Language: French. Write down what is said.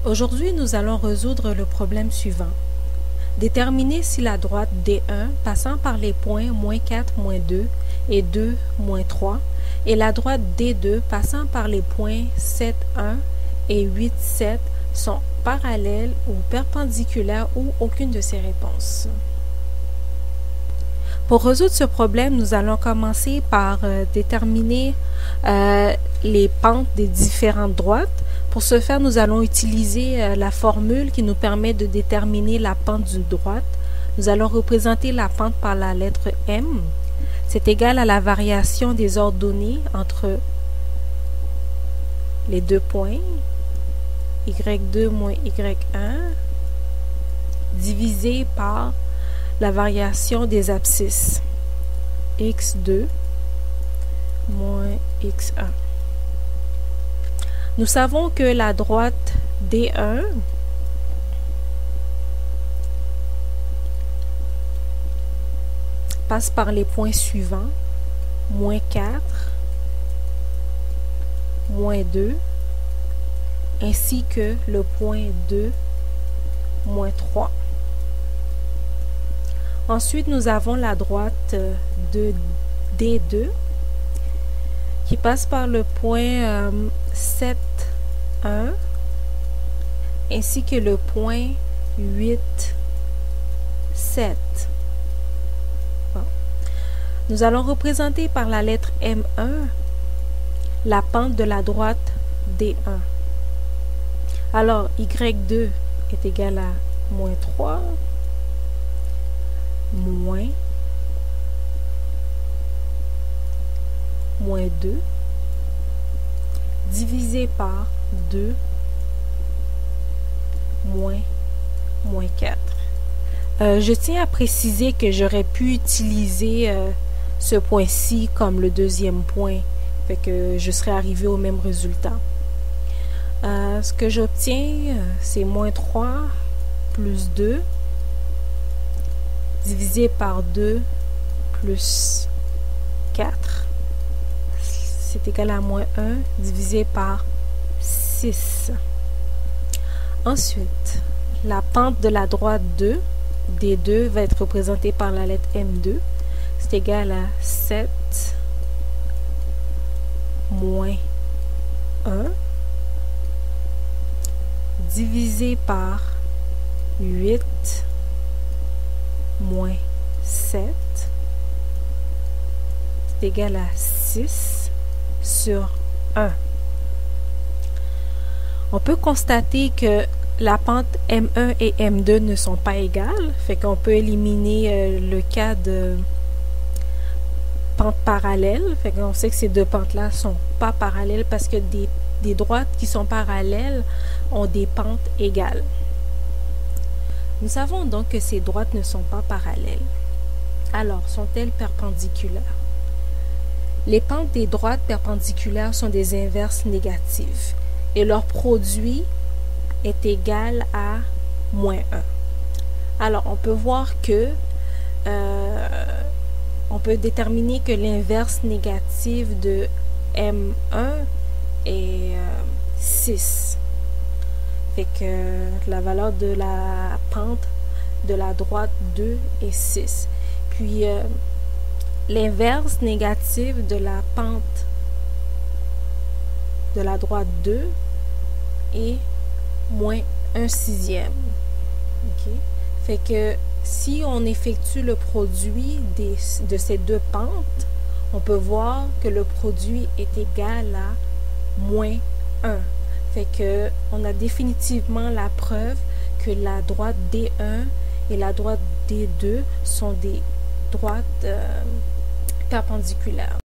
Aujourd'hui, nous allons résoudre le problème suivant. Déterminer si la droite D1 passant par les points -4, -2 et 2, -3 et la droite D2 passant par les points 7, 1 et 8, 7 sont parallèles ou perpendiculaires ou aucune de ces réponses. Pour résoudre ce problème, nous allons commencer par déterminer les pentes des différentes droites. Pour ce faire, nous allons utiliser la formule qui nous permet de déterminer la pente d'une droite. Nous allons représenter la pente par la lettre M. C'est égal à la variation des ordonnées entre les deux points, y2 moins y1, divisé par la variation des abscisses, x2 moins x1. Nous savons que la droite D1 passe par les points suivants, -4, -2, ainsi que le point 2, -3. Ensuite, nous avons la droite de D2 qui passe par le point 7, 1 ainsi que le point 8, 7. Bon. Nous allons représenter par la lettre M1 la pente de la droite D1. Alors, y2 est égal à -3 moins -2 divisé par 2 moins -4. Je tiens à préciser que j'aurais pu utiliser ce point-ci comme le deuxième point, fait que je serais arrivé au même résultat. Ce que j'obtiens, c'est -3 plus 2 divisé par 2 plus 4. C'est égal à -1 divisé par 6. Ensuite, la pente de la droite 2, D2, va être représentée par la lettre M2. C'est égal à 7 moins 1 divisé par 8 moins 7. C'est égal à 6 sur 1. On peut constater que la pente M1 et M2 ne sont pas égales, fait qu'on peut éliminer le cas de pente parallèle, fait qu'on sait que ces deux pentes-là sont pas parallèles parce que des droites qui sont parallèles ont des pentes égales. Nous savons donc que ces droites ne sont pas parallèles. Alors, sont-elles perpendiculaires? Les pentes des droites perpendiculaires sont des inverses négatives et leur produit est égal à -1. Alors, on peut voir que on peut déterminer que l'inverse négative de M1 est 6. Fait que la valeur de la pente de la droite 2 est 6. Puis, l'inverse négative de la pente de la droite 2 est -1/6. Okay? Fait que si on effectue le produit de ces deux pentes, on peut voir que le produit est égal à -1. Fait que on a définitivement la preuve que la droite D1 et la droite D2 sont des droites perpendiculaires.